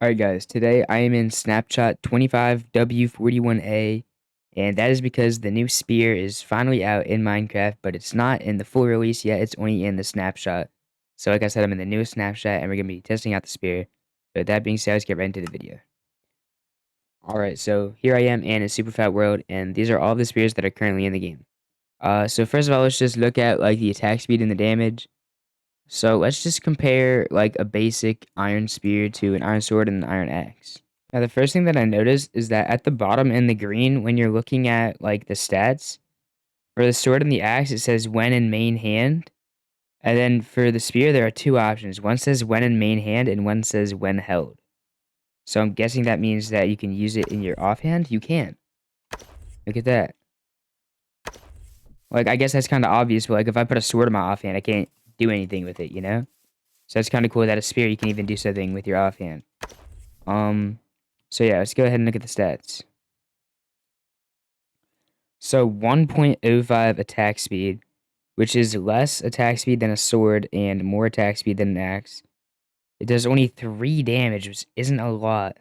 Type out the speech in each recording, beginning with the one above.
Alright guys, today I am in Snapshot 25W41A, and that is because the new spear is finally out in Minecraft, but it's not in the full release yet, it's only in the snapshot. So like I said, I'm in the newest snapshot and we're going to be testing out the spear. So with that being said, let's get right into the video. Alright, so here I am in a super fat world, and these are all the spears that are currently in the game. So first of all, let's just look at like the attack speed and the damage. So let's just compare like a basic iron spear to an iron sword and an iron axe. Now the first thing that I noticed is that at the bottom in the green, when you're looking at like the stats, for the sword and the axe, it says when in main hand. And then for the spear, there are two options. One says when in main hand and one says when held. So I'm guessing that means that you can use it in your offhand. You can. Look at that. Like, I guess that's kind of obvious, but like if I put a sword in my offhand, I can't do anything with it, you know? So that's kind of cool that a spear you can even do something with your offhand. So yeah, let's go ahead and look at the stats. So 1.05 attack speed, which is less attack speed than a sword and more attack speed than an axe. It does only 3 damage, which isn't a lot.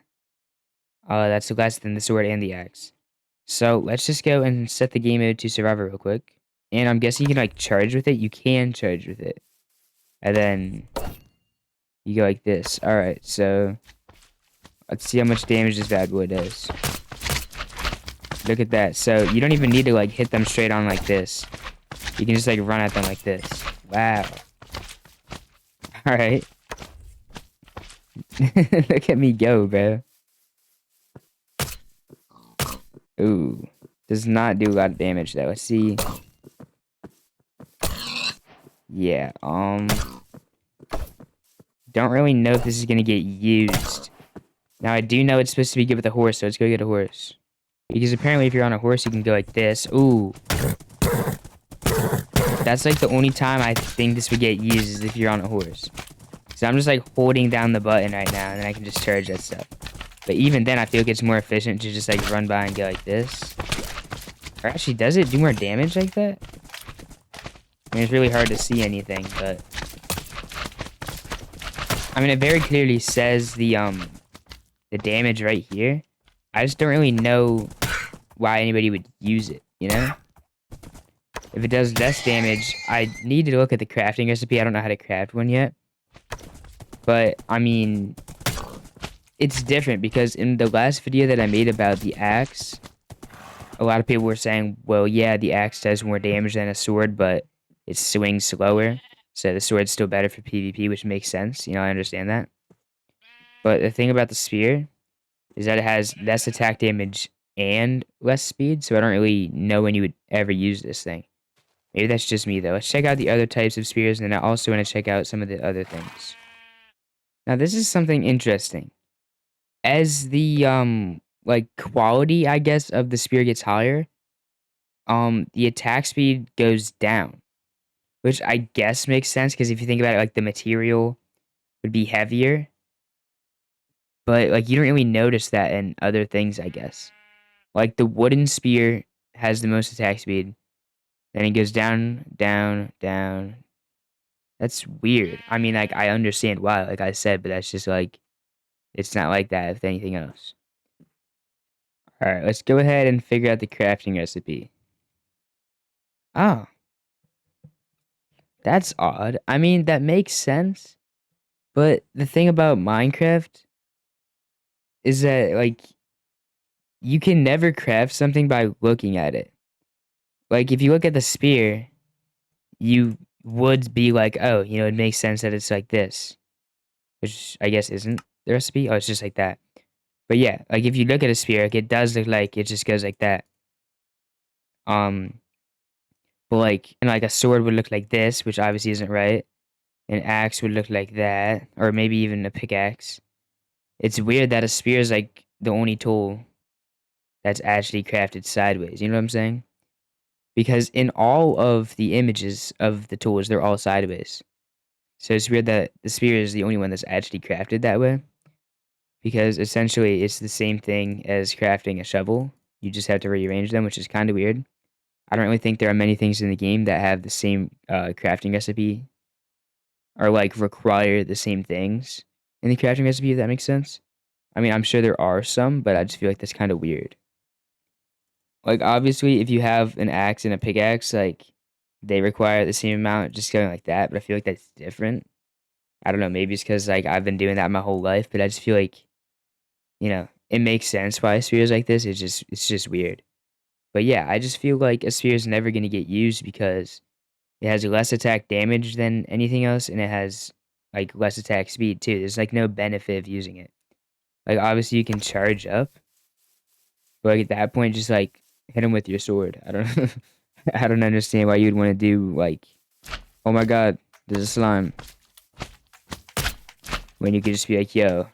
That's less than the sword and the axe. So let's just go and set the game mode to survivor real quick. And I'm guessing you can like charge with it. You can charge with it. And then you go like this. Alright, so let's see how much damage this bad boy does. Look at that. So you don't even need to like hit them straight on like this. You can just like run at them like this. Wow. Alright. Look at me go, bro. Ooh. Does not do a lot of damage though. Let's see. Yeah, don't really know if this is gonna get used. Now I do know it's supposed to be good with a horse, so let's go get a horse. Because apparently if you're on a horse you can go like this. Ooh. That's like the only time I think this would get used is if you're on a horse. So I'm just like holding down the button right now and then I can just charge that stuff. But even then I feel like it's more efficient to just like run by and go like this. Or actually, does it do more damage like that? I mean, it's really hard to see anything, but I mean, it very clearly says the damage right here. I just don't really know why anybody would use it, you know? If it does less damage, I need to look at the crafting recipe. I don't know how to craft one yet. But, I mean, it's different because in the last video that I made about the axe, a lot of people were saying, well, yeah, the axe does more damage than a sword, but it swings slower. So the sword's still better for PvP, which makes sense. You know, I understand that. But the thing about the spear is that it has less attack damage and less speed, so I don't really know when you would ever use this thing. Maybe that's just me, though. Let's check out the other types of spears, and then I also want to check out some of the other things. Now, this is something interesting. As the, like, quality, I guess, of the spear gets higher, the attack speed goes down. Which I guess makes sense, because if you think about it, like, the material would be heavier. But, like, you don't really notice that in other things, I guess. Like, the wooden spear has the most attack speed. Then it goes down, down, down. That's weird. I mean, like, I understand why, like I said, but that's just, like, it's not like that with anything else. Alright, let's go ahead and figure out the crafting recipe. Oh. That's odd. I mean, that makes sense. But the thing about Minecraft is that, like, you can never craft something by looking at it. Like, if you look at the spear, you would be like, oh, you know, it makes sense that it's like this. Which I guess isn't the recipe. Oh, it's just like that. But yeah, like if you look at a spear, like it does look like it just goes like that. Um, but like, and like a sword would look like this, which obviously isn't right. An axe would look like that, or maybe even a pickaxe. It's weird that a spear is like the only tool that's actually crafted sideways. You know what I'm saying? Because in all of the images of the tools, they're all sideways. So it's weird that the spear is the only one that's actually crafted that way. Because essentially it's the same thing as crafting a shovel. You just have to rearrange them, which is kind of weird. I don't really think there are many things in the game that have the same crafting recipe or like require the same things in the crafting recipe, if that makes sense. I mean, I'm sure there are some, but I just feel like that's kind of weird. Like, obviously, if you have an axe and a pickaxe, like, they require the same amount, just going like that. But I feel like that's different. I don't know. Maybe it's because like I've been doing that my whole life, but I just feel like it makes sense why a sphere is like this. It's just weird. But yeah, I just feel like a sphere is never gonna get used because it has less attack damage than anything else, and it has like less attack speed too. There's like no benefit of using it. Like obviously you can charge up, but like, at that point, just like hit him with your sword. I don't, I don't understand why you'd want to do like, oh my god, there's a slime, when you could just be like, yo,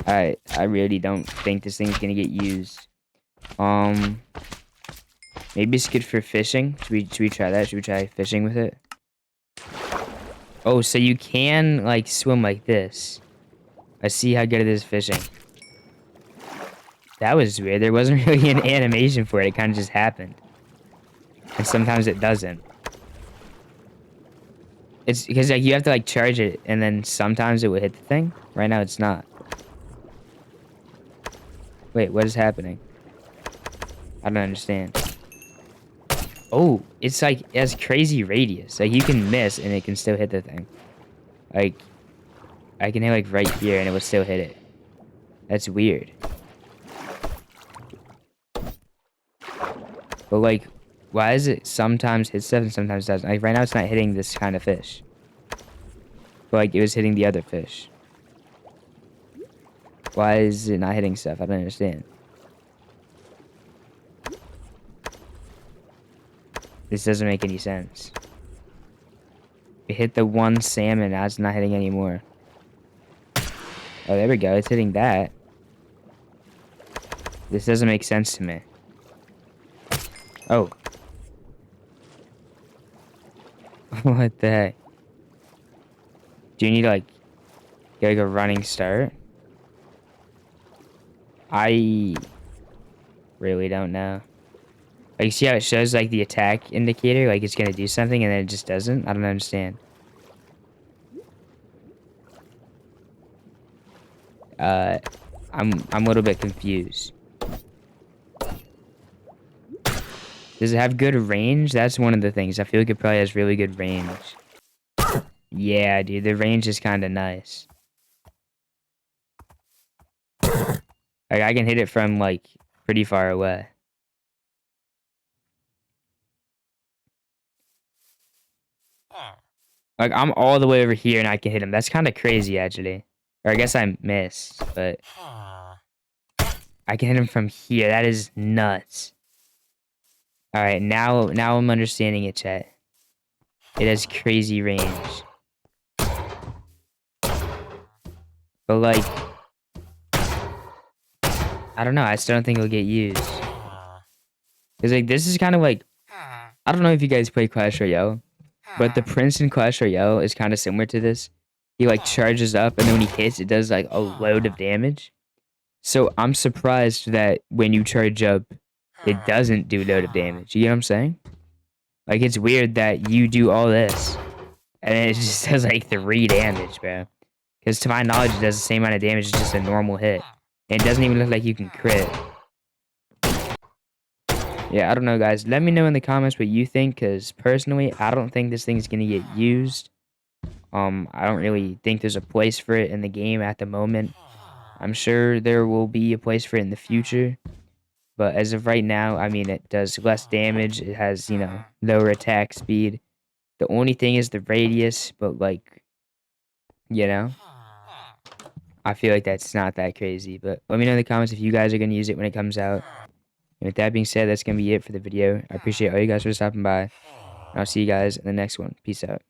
I really don't think this thing's gonna get used. Um, Maybe it's good for fishing. Should we try that? Should we try fishing with it? Oh, so you can like swim like this. I see how good it is fishing. That was weird. There wasn't really an animation for it. It kind of just happened. And sometimes it doesn't. It's because like you have to like charge it, and then sometimes it will hit the thing. Right now it's not. Wait, what is happening? I don't understand. Oh, it's like it has crazy radius. Like you can miss and it can still hit the thing. Like I can hit like right here and it would still hit it. That's weird. But like, why is it sometimes hit stuff and sometimes doesn't? Like right now it's not hitting this kind of fish. But like it was hitting the other fish. Why is it not hitting stuff? I don't understand. This doesn't make any sense. It hit the one salmon, now it's not hitting anymore. Oh, there we go. It's hitting that. This doesn't make sense to me. Oh. What the heck? Do you need to, like, get, like, a running start? I really don't know. Like, see how it shows, like, the attack indicator? Like, it's gonna do something, and then it just doesn't? I don't understand. I'm a little bit confused. Does it have good range? That's one of the things. I feel like it probably has really good range. Yeah, dude, the range is kind of nice. Like, I can hit it from, like, pretty far away. Like, I'm all the way over here and I can hit him. That's kind of crazy, actually. Or I guess I missed, but I can hit him from here. That is nuts. All right, now I'm understanding it, chat. It has crazy range. But, like, I don't know. I still don't think it'll get used. Because, like, this is kind of like... I don't know if you guys play Clash Royale, but the Prince in Clash Royale is kind of similar to this. He, like, charges up, and then when he hits, it does, like, a load of damage. So, I'm surprised that when you charge up, it doesn't do a load of damage. You get what I'm saying? Like, it's weird that you do all this, and it just does, like, 3 damage, bro. Because to my knowledge, it does the same amount of damage as just a normal hit. And it doesn't even look like you can crit. Yeah, I don't know, guys. Let me know in the comments what you think, because personally, I don't think this thing is going to get used. I don't really think there's a place for it in the game at the moment. I'm sure there will be a place for it in the future. But as of right now, I mean, it does less damage. It has, lower attack speed. The only thing is the radius, but, like, I feel like that's not that crazy. But let me know in the comments if you guys are going to use it when it comes out. And with that being said, that's going to be it for the video. I appreciate all you guys for stopping by. And I'll see you guys in the next one. Peace out.